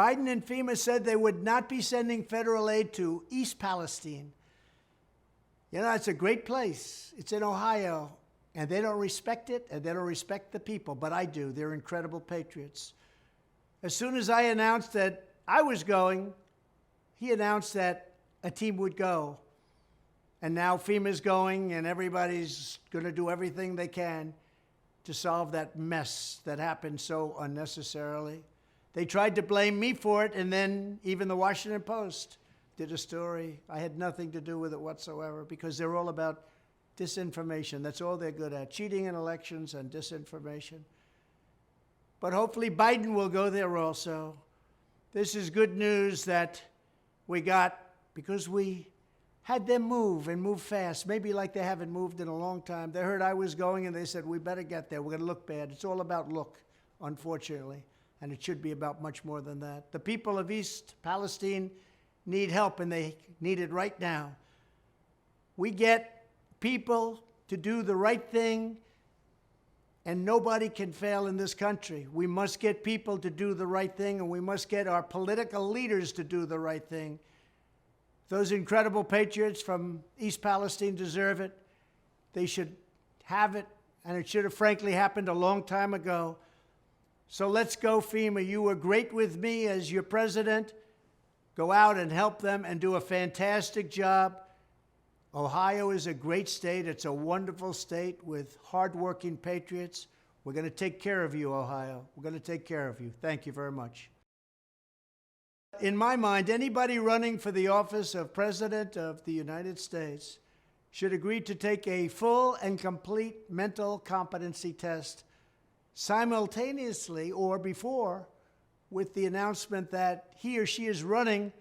Biden and FEMA said they would not be sending federal aid to East Palestine. You know, it's a great place. It's in Ohio, and they don't respect it, and they don't respect the people, but I do. They're incredible patriots. As soon as I announced that I was going, he announced that a team would go. And now FEMA's going, and everybody's going to do everything they can to solve that mess that happened so unnecessarily. They tried to blame me for it, and then even the Washington Post did a story. I had nothing to do with it whatsoever, because they're all about disinformation. That's all they're good at, cheating in elections and disinformation. But hopefully Biden will go there also. This is good news that we got, because we had them move and move fast, maybe like they haven't moved in a long time. They heard I was going, and they said, we better get there. We're going to look bad. It's all about look, unfortunately, and it should be about much more than that. The people of East Palestine need help, and they need it right now. We get people to do the right thing, and nobody can fail in this country. We must get people to do the right thing, and we must get our political leaders to do the right thing. Those incredible patriots from East Palestine deserve it. They should have it, and it should have frankly happened a long time ago. So let's go, FEMA. You were great with me as your president. Go out and help them and do a fantastic job. Ohio is a great state. It's a wonderful state with hardworking patriots. We're going to take care of you, Ohio. We're going to take care of you. Thank you very much. In my mind, anybody running for the office of President of the United States should agree to take a full and complete mental competency test simultaneously or before with the announcement that he or she is running,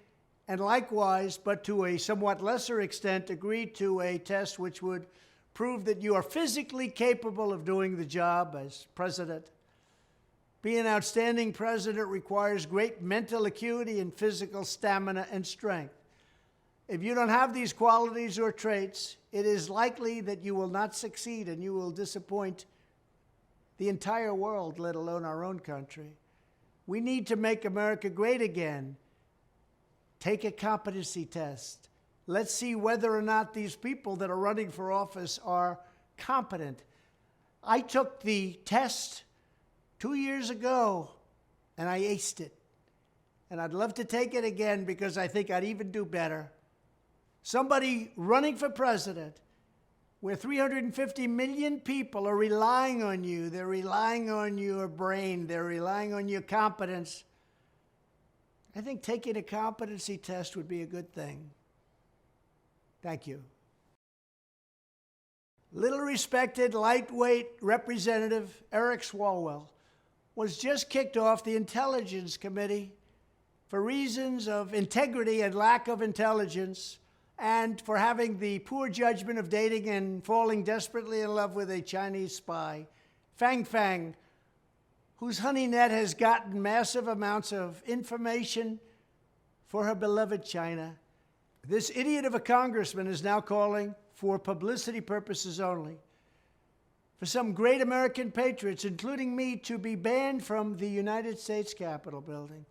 and likewise, but to a somewhat lesser extent, agree to a test which would prove that you are physically capable of doing the job as president. Being an outstanding president requires great mental acuity and physical stamina and strength. If you don't have these qualities or traits, it is likely that you will not succeed, and you will disappoint the entire world, let alone our own country. We need to make America great again. Take a competency test. Let's see whether or not these people that are running for office are competent. I took the test 2 years ago, and I aced it. And I'd love to take it again, because I think I'd even do better. Somebody running for president, where 350 million people are relying on you. They're relying on your brain. They're relying on your competence. I think taking a competency test would be a good thing. Thank you. Little respected, lightweight Representative Eric Swalwell was just kicked off the Intelligence Committee for reasons of integrity and lack of intelligence, and for having the poor judgment of dating and falling desperately in love with a Chinese spy, Fang Fang, whose honey net has gotten massive amounts of information for her beloved China. This idiot of a congressman is now calling for publicity purposes only for some great American patriots, including me, to be banned from the United States Capitol building.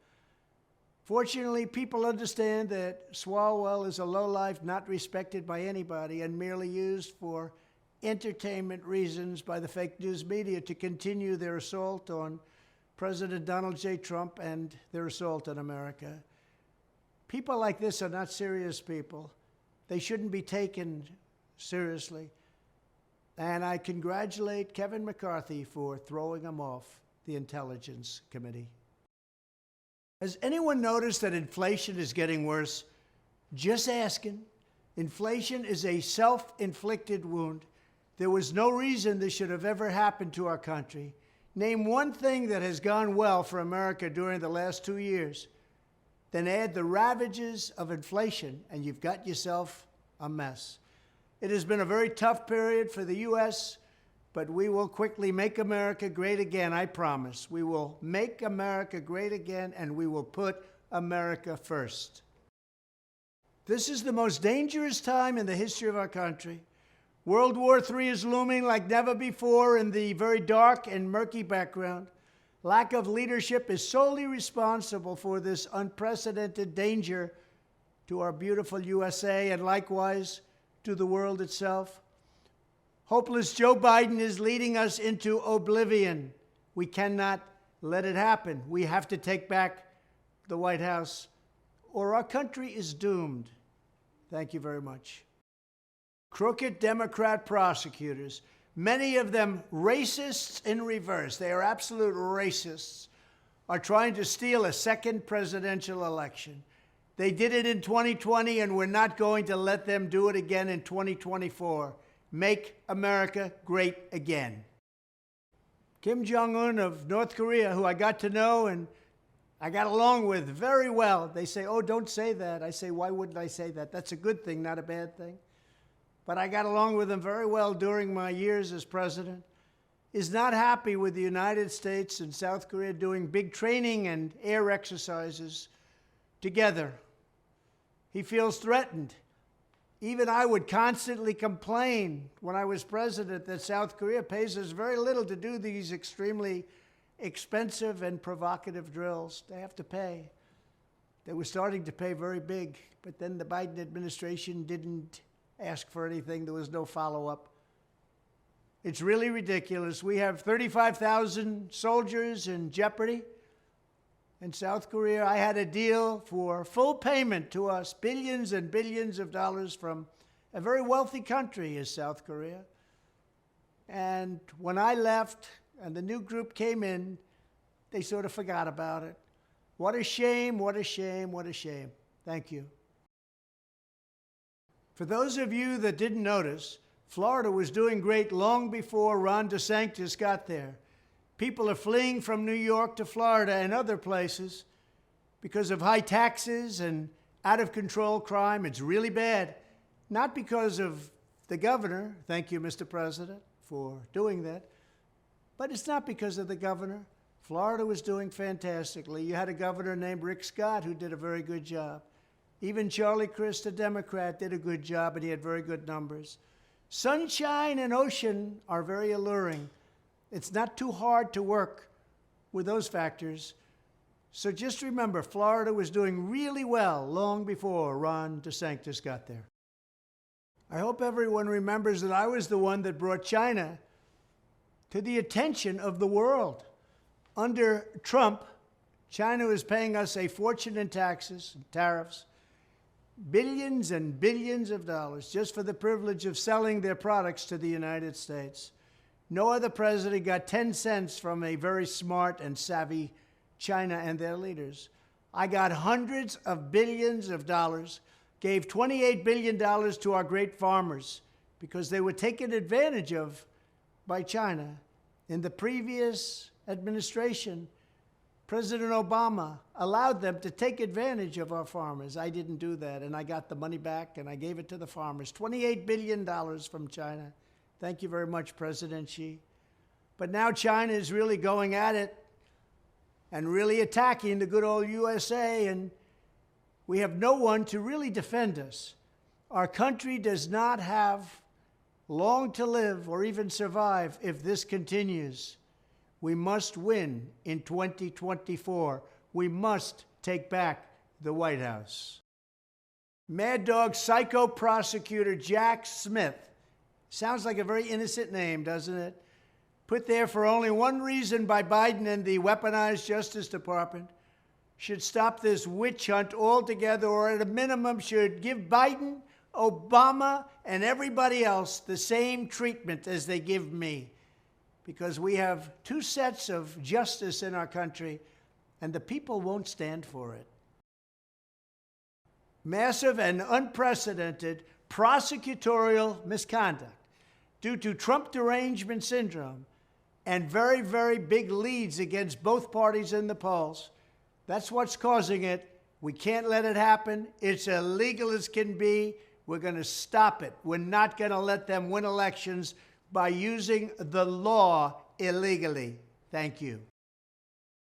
Fortunately, people understand that Swalwell is a lowlife not respected by anybody and merely used for entertainment reasons by the fake news media to continue their assault on President Donald J. Trump and their assault on America. People like this are not serious people. They shouldn't be taken seriously. And I congratulate Kevin McCarthy for throwing them off the Intelligence Committee. Has anyone noticed that inflation is getting worse? Just asking. Inflation is a self-inflicted wound. There was no reason this should have ever happened to our country. Name one thing that has gone well for America during the last 2 years. Then add the ravages of inflation, and you've got yourself a mess. It has been a very tough period for the U.S., but we will quickly make America great again, I promise. We will make America great again, and we will put America first. This is the most dangerous time in the history of our country. World War III is looming like never before in the very dark and murky background. Lack of leadership is solely responsible for this unprecedented danger to our beautiful USA and likewise to the world itself. Hopeless Joe Biden is leading us into oblivion. We cannot let it happen. We have to take back the White House, or our country is doomed. Thank you very much. Crooked Democrat prosecutors, many of them racists in reverse, they are absolute racists, are trying to steal a second presidential election. They did it in 2020, and we're not going to let them do it again in 2024. Make America great again. Kim Jong-un of North Korea, who I got to know and I got along with very well. They say, oh, don't say that. I say, why wouldn't I say that? That's a good thing, not a bad thing. But I got along with him very well during my years as president. Is not happy with the United States and South Korea doing big training and air exercises together. He feels threatened. Even I would constantly complain when I was president that South Korea pays us very little to do these extremely expensive and provocative drills. They have to pay. They were starting to pay very big, but then the Biden administration didn't ask for anything. There was no follow-up. It's really ridiculous. We have 35,000 soldiers in jeopardy in South Korea. I had a deal for full payment to us, billions and billions of dollars from a very wealthy country is South Korea. And when I left and the new group came in, they sort of forgot about it. What a shame, what a shame, what a shame. Thank you. For those of you that didn't notice, Florida was doing great long before Ron DeSantis got there. People are fleeing from New York to Florida and other places because of high taxes and out-of-control crime. It's really bad. Not because of the governor. Thank you, Mr. President, for doing that. But it's not because of the governor. Florida was doing fantastically. You had a governor named Rick Scott who did a very good job. Even Charlie Crist, a Democrat, did a good job, and he had very good numbers. Sunshine and ocean are very alluring. It's not too hard to work with those factors. So just remember, Florida was doing really well long before Ron DeSantis got there. I hope everyone remembers that I was the one that brought China to the attention of the world. Under Trump, China was paying us a fortune in taxes and tariffs, billions and billions of dollars just for the privilege of selling their products to the United States. No other president got 10 cents from a very smart and savvy China and their leaders. I got hundreds of billions of dollars, gave $28 billion to our great farmers because they were taken advantage of by China. In the previous administration, President Obama allowed them to take advantage of our farmers. I didn't do that, and I got the money back, and I gave it to the farmers. $28 billion from China. Thank you very much, President Xi. But now China is really going at it and really attacking the good old USA, and we have no one to really defend us. Our country does not have long to live or even survive if this continues. We must win in 2024. We must take back the White House. Mad Dog psycho prosecutor Jack Smith. Sounds like a very innocent name, doesn't it? Put there for only one reason by Biden and the weaponized Justice Department. Should stop this witch hunt altogether, or at a minimum should give Biden, Obama, and everybody else the same treatment as they give me. Because we have two sets of justice in our country, and the people won't stand for it. Massive and unprecedented prosecutorial misconduct due to Trump derangement syndrome and very, very big leads against both parties in the polls. That's what's causing it. We can't let it happen. It's illegal as can be. We're going to stop it. We're not going to let them win elections by using the law illegally. Thank you.